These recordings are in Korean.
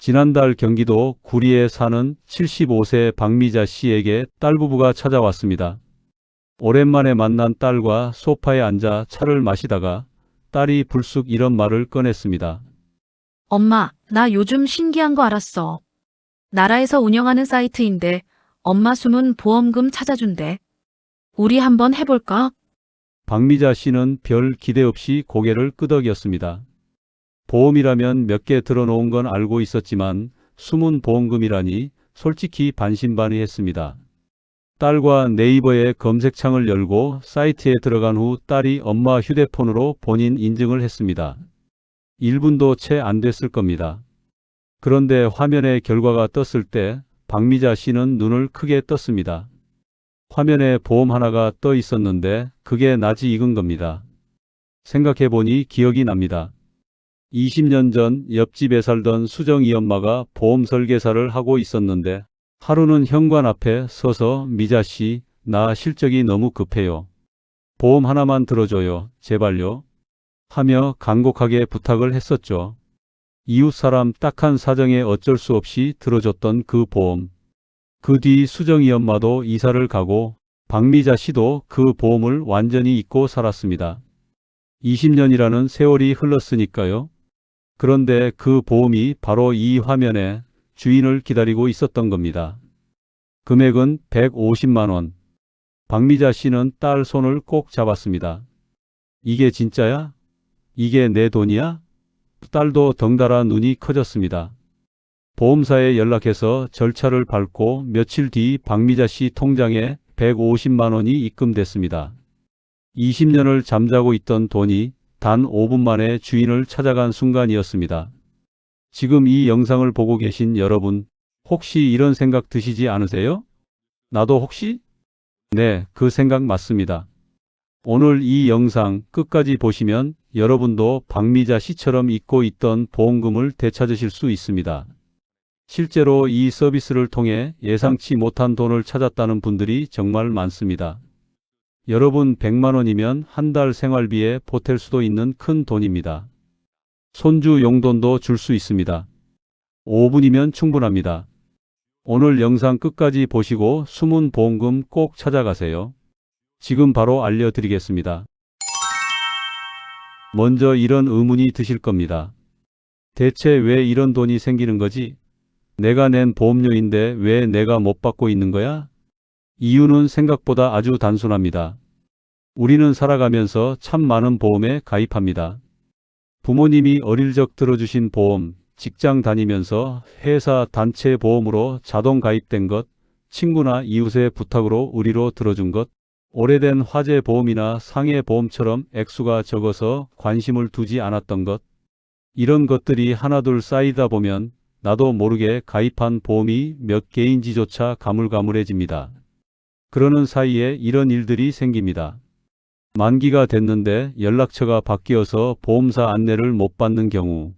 지난달 경기도 구리에 사는 75세 박미자 씨에게 딸 부부가 찾아왔습니다. 오랜만에 만난 딸과 소파에 앉아 차를 마시다가 딸이 불쑥 이런 말을 꺼냈습니다. 엄마, 나 요즘 신기한 거 알았어. 나라에서 운영하는 사이트인데 엄마 숨은 보험금 찾아준대. 우리 한번 해볼까? 박미자 씨는 별 기대 없이 고개를 끄덕였습니다. 보험이라면 몇 개 들어놓은 건 알고 있었지만 숨은 보험금이라니 솔직히 반신반의했습니다. 딸과 네이버의 검색창을 열고 사이트에 들어간 후 딸이 엄마 휴대폰으로 본인 인증을 했습니다. 1분도 채 안 됐을 겁니다. 그런데 화면에 결과가 떴을 때 박미자 씨는 눈을 크게 떴습니다. 화면에 보험 하나가 떠 있었는데 그게 낯이 익은 겁니다. 생각해보니 기억이 납니다. 20년 전 옆집에 살던 수정이 엄마가 보험 설계사를 하고 있었는데 하루는 현관 앞에 서서 미자 씨, 나 실적이 너무 급해요. 보험 하나만 들어줘요. 제발요. 하며 간곡하게 부탁을 했었죠. 이웃 사람 딱한 사정에 어쩔 수 없이 들어줬던 그 보험. 그 뒤 수정이 엄마도 이사를 가고 박미자 씨도 그 보험을 완전히 잊고 살았습니다. 20년이라는 세월이 흘렀으니까요. 그런데 그 보험이 바로 이 화면에 주인을 기다리고 있었던 겁니다. 금액은 150만 원. 박미자 씨는 딸 손을 꼭 잡았습니다. 이게 진짜야? 이게 내 돈이야? 딸도 덩달아 눈이 커졌습니다. 보험사에 연락해서 절차를 밟고 며칠 뒤 박미자 씨 통장에 150만 원이 입금됐습니다. 20년을 잠자고 있던 돈이 단 5분 만에 주인을 찾아간 순간이었습니다. 지금 이 영상을 보고 계신 여러분, 혹시 이런 생각 드시지 않으세요? 나도 혹시? 네, 그 생각 맞습니다. 오늘 이 영상 끝까지 보시면 여러분도 박미자 씨처럼 잊고 있던 보험금을 되찾으실 수 있습니다. 실제로 이 서비스를 통해 예상치 못한 돈을 찾았다는 분들이 정말 많습니다. 여러분 100만 원이면 한 달 생활비에 보탤 수도 있는 큰 돈입니다. 손주 용돈도 줄 수 있습니다. 5분이면 충분합니다. 오늘 영상 끝까지 보시고 숨은 보험금 꼭 찾아가세요. 지금 바로 알려드리겠습니다. 먼저 이런 의문이 드실 겁니다. 대체 왜 이런 돈이 생기는 거지? 내가 낸 보험료인데 왜 내가 못 받고 있는 거야? 이유는 생각보다 아주 단순합니다. 우리는 살아가면서 참 많은 보험에 가입합니다. 부모님이 어릴 적 들어주신 보험, 직장 다니면서 회사 단체 보험으로 자동 가입된 것, 친구나 이웃의 부탁으로 우리로 들어준 것, 오래된 화재 보험이나 상해 보험처럼 액수가 적어서 관심을 두지 않았던 것, 이런 것들이 하나둘 쌓이다 보면 나도 모르게 가입한 보험이 몇 개인지조차 가물가물해집니다. 그러는 사이에 이런 일들이 생깁니다. 만기가 됐는데 연락처가 바뀌어서 보험사 안내를 못 받는 경우,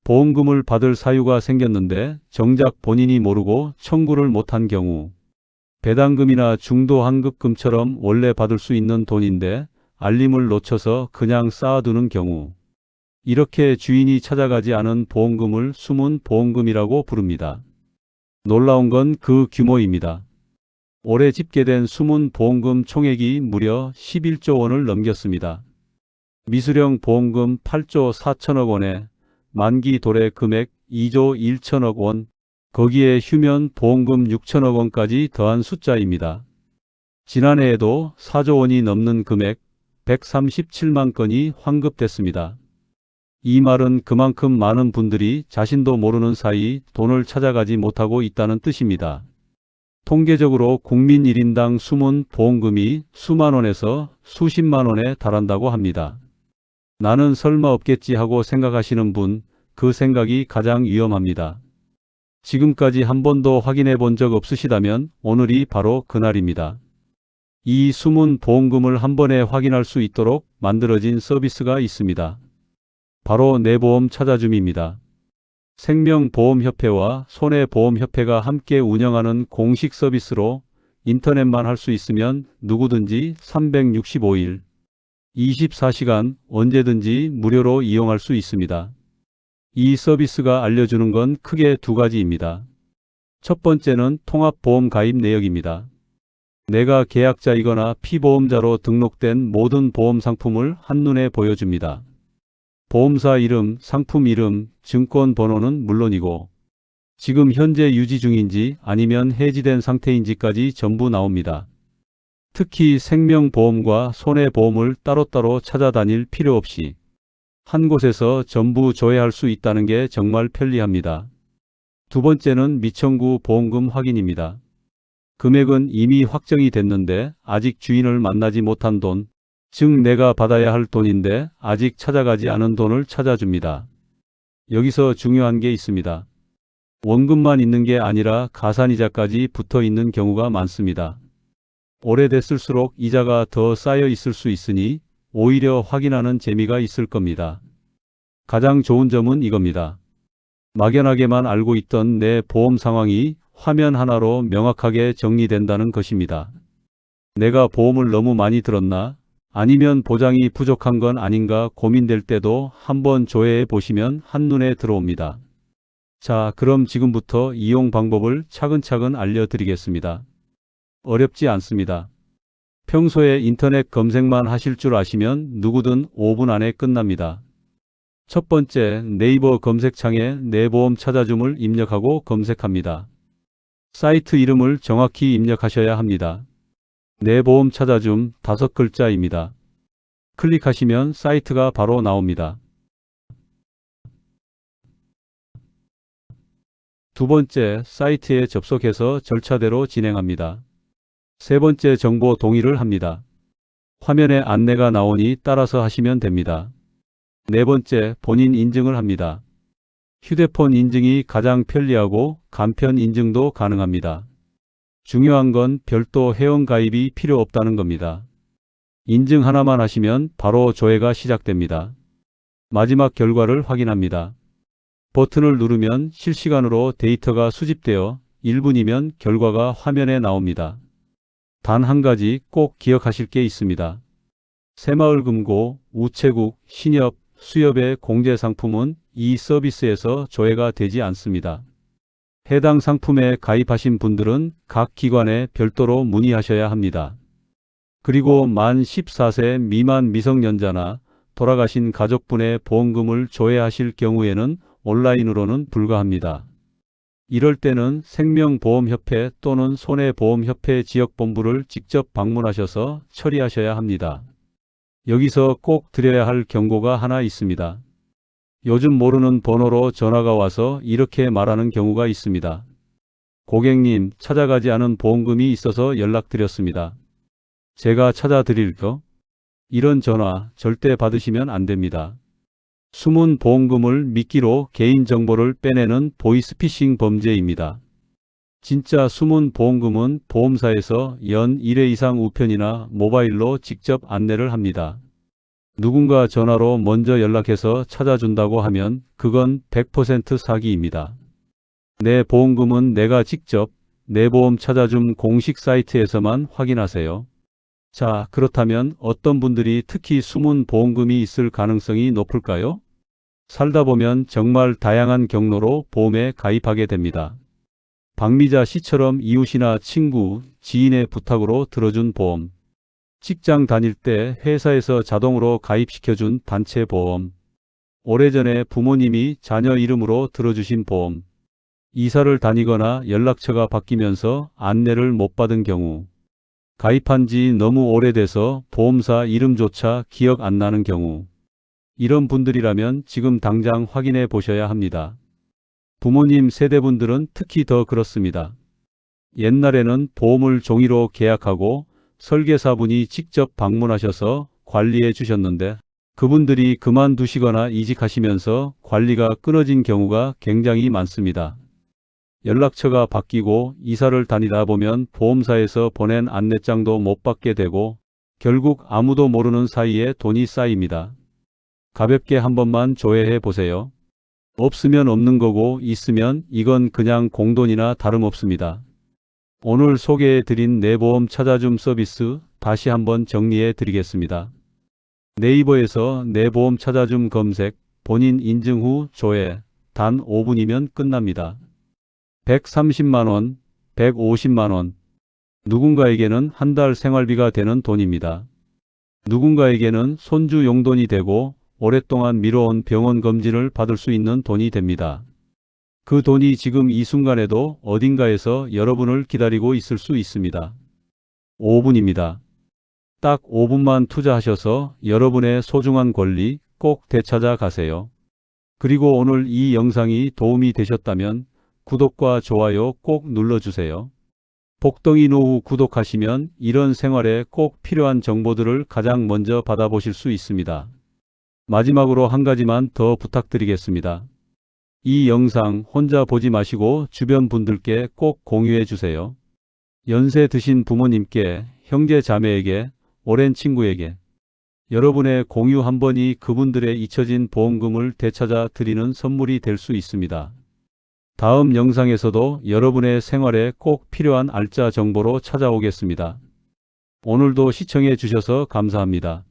보험금을 받을 사유가 생겼는데 정작 본인이 모르고 청구를 못한 경우, 배당금이나 중도환급금처럼 원래 받을 수 있는 돈인데 알림을 놓쳐서 그냥 쌓아두는 경우, 이렇게 주인이 찾아가지 않은 보험금을 숨은 보험금이라고 부릅니다. 놀라운 건 그 규모입니다. 올해 집계된 숨은 보험금 총액이 무려 11조 원을 넘겼습니다. 미수령 보험금 8조 4천억 원에 만기 도래 금액 2조 1천억 원, 거기에 휴면 보험금 6천억 원까지 더한 숫자입니다. 지난해에도 4조 원이 넘는 금액 137만 건이 환급됐습니다. 이 말은 그만큼 많은 분들이 자신도 모르는 사이 돈을 찾아가지 못하고 있다는 뜻입니다. 통계적으로 국민 1인당 숨은 보험금이 수만 원에서 수십만 원에 달한다고 합니다. 나는 설마 없겠지 하고 생각하시는 분, 그 생각이 가장 위험합니다. 지금까지 한 번도 확인해 본 적 없으시다면 오늘이 바로 그날입니다. 이 숨은 보험금을 한 번에 확인할 수 있도록 만들어진 서비스가 있습니다. 바로 내보험 찾아줌입니다. 생명보험협회와 손해보험협회가 함께 운영하는 공식 서비스로 인터넷만 할 수 있으면 누구든지 365일, 24시간 언제든지 무료로 이용할 수 있습니다. 이 서비스가 알려주는 건 크게 두 가지입니다. 첫 번째는 통합보험 가입 내역입니다. 내가 계약자이거나 피보험자로 등록된 모든 보험 상품을 한눈에 보여줍니다. 보험사 이름, 상품 이름, 증권 번호는 물론이고 지금 현재 유지 중인지 아니면 해지된 상태인지까지 전부 나옵니다. 특히 생명보험과 손해보험을 따로따로 찾아다닐 필요 없이 한 곳에서 전부 조회할 수 있다는 게 정말 편리합니다. 두 번째는 미청구 보험금 확인입니다. 금액은 이미 확정이 됐는데 아직 주인을 만나지 못한 돈, 즉 내가 받아야 할 돈인데 아직 찾아가지 않은 돈을 찾아줍니다. 여기서 중요한 게 있습니다. 원금만 있는 게 아니라 가산이자까지 붙어 있는 경우가 많습니다. 오래됐을수록 이자가 더 쌓여 있을 수 있으니 오히려 확인하는 재미가 있을 겁니다. 가장 좋은 점은 이겁니다. 막연하게만 알고 있던 내 보험 상황이 화면 하나로 명확하게 정리된다는 것입니다. 내가 보험을 너무 많이 들었나? 아니면 보장이 부족한 건 아닌가 고민될 때도 한번 조회해 보시면 한눈에 들어옵니다. 자, 그럼 지금부터 이용 방법을 차근차근 알려드리겠습니다. 어렵지 않습니다. 평소에 인터넷 검색만 하실 줄 아시면 누구든 5분 안에 끝납니다. 첫 번째, 네이버 검색창에 내 보험 찾아줌을 입력하고 검색합니다. 사이트 이름을 정확히 입력하셔야 합니다. 내 보험 찾아줌 5글자입니다. 클릭하시면 사이트가 바로 나옵니다. 두 번째, 사이트에 접속해서 절차대로 진행합니다. 세 번째, 정보 동의를 합니다. 화면에 안내가 나오니 따라서 하시면 됩니다. 네 번째, 본인 인증을 합니다. 휴대폰 인증이 가장 편리하고 간편 인증도 가능합니다. 중요한 건 별도 회원 가입이 필요 없다는 겁니다. 인증 하나만 하시면 바로 조회가 시작됩니다. 마지막 결과를 확인합니다. 버튼을 누르면 실시간으로 데이터가 수집되어 1분이면 결과가 화면에 나옵니다. 단 한 가지 꼭 기억하실 게 있습니다. 새마을금고, 우체국, 신협, 수협의 공제 상품은 이 서비스에서 조회가 되지 않습니다. 해당 상품에 가입하신 분들은 각 기관에 별도로 문의하셔야 합니다. 그리고 만 14세 미만 미성년자나 돌아가신 가족분의 보험금을 조회하실 경우에는 온라인으로는 불가합니다. 이럴 때는 생명보험협회 또는 손해보험협회 지역본부를 직접 방문하셔서 처리하셔야 합니다. 여기서 꼭 드려야 할 경고가 하나 있습니다. 요즘 모르는 번호로 전화가 와서 이렇게 말하는 경우가 있습니다. 고객님, 찾아가지 않은 보험금이 있어서 연락드렸습니다. 제가 찾아드릴까? 이런 전화 절대 받으시면 안 됩니다. 숨은 보험금을 미끼로 개인정보를 빼내는 보이스피싱 범죄입니다. 진짜 숨은 보험금은 보험사에서 연 1회 이상 우편이나 모바일로 직접 안내를 합니다. 누군가 전화로 먼저 연락해서 찾아준다고 하면 그건 100% 사기입니다. 내 보험금은 내가 직접 내 보험 찾아줌 공식 사이트에서만 확인하세요. 자, 그렇다면 어떤 분들이 특히 숨은 보험금이 있을 가능성이 높을까요? 살다 보면 정말 다양한 경로로 보험에 가입하게 됩니다. 박미자 씨처럼 이웃이나 친구, 지인의 부탁으로 들어준 보험, 직장 다닐 때 회사에서 자동으로 가입시켜준 단체 보험, 오래전에 부모님이 자녀 이름으로 들어주신 보험, 이사를 다니거나 연락처가 바뀌면서 안내를 못 받은 경우, 가입한 지 너무 오래돼서 보험사 이름조차 기억 안 나는 경우, 이런 분들이라면 지금 당장 확인해 보셔야 합니다. 부모님 세대분들은 특히 더 그렇습니다. 옛날에는 보험을 종이로 계약하고 설계사분이 직접 방문하셔서 관리해 주셨는데 그분들이 그만두시거나 이직하시면서 관리가 끊어진 경우가 굉장히 많습니다. 연락처가 바뀌고 이사를 다니다 보면 보험사에서 보낸 안내장도 못 받게 되고 결국 아무도 모르는 사이에 돈이 쌓입니다. 가볍게 한 번만 조회해 보세요. 없으면 없는 거고 있으면 이건 그냥 공돈이나 다름없습니다. 오늘 소개해 드린 내 보험 찾아줌 서비스 다시 한번 정리해 드리겠습니다. 네이버에서 내 보험 찾아줌 검색, 본인 인증 후 조회, 단 5분이면 끝납니다. 130만 원, 150만 원. 누군가에게는 한 달 생활비가 되는 돈입니다. 누군가에게는 손주 용돈이 되고 오랫동안 미뤄온 병원 검진을 받을 수 있는 돈이 됩니다. 그 돈이 지금 이 순간에도 어딘가에서 여러분을 기다리고 있을 수 있습니다. 5분입니다. 딱 5분만 투자하셔서 여러분의 소중한 권리 꼭 되찾아 가세요. 그리고 오늘 이 영상이 도움이 되셨다면 구독과 좋아요 꼭 눌러주세요. 복덩이 노후 구독하시면 이런 생활에 꼭 필요한 정보들을 가장 먼저 받아보실 수 있습니다. 마지막으로 한 가지만 더 부탁드리겠습니다. 이 영상 혼자 보지 마시고 주변 분들께 꼭 공유해 주세요. 연세 드신 부모님께, 형제 자매에게, 오랜 친구에게 여러분의 공유 한 번이 그분들의 잊혀진 보험금을 되찾아 드리는 선물이 될 수 있습니다. 다음 영상에서도 여러분의 생활에 꼭 필요한 알짜 정보로 찾아오겠습니다. 오늘도 시청해 주셔서 감사합니다.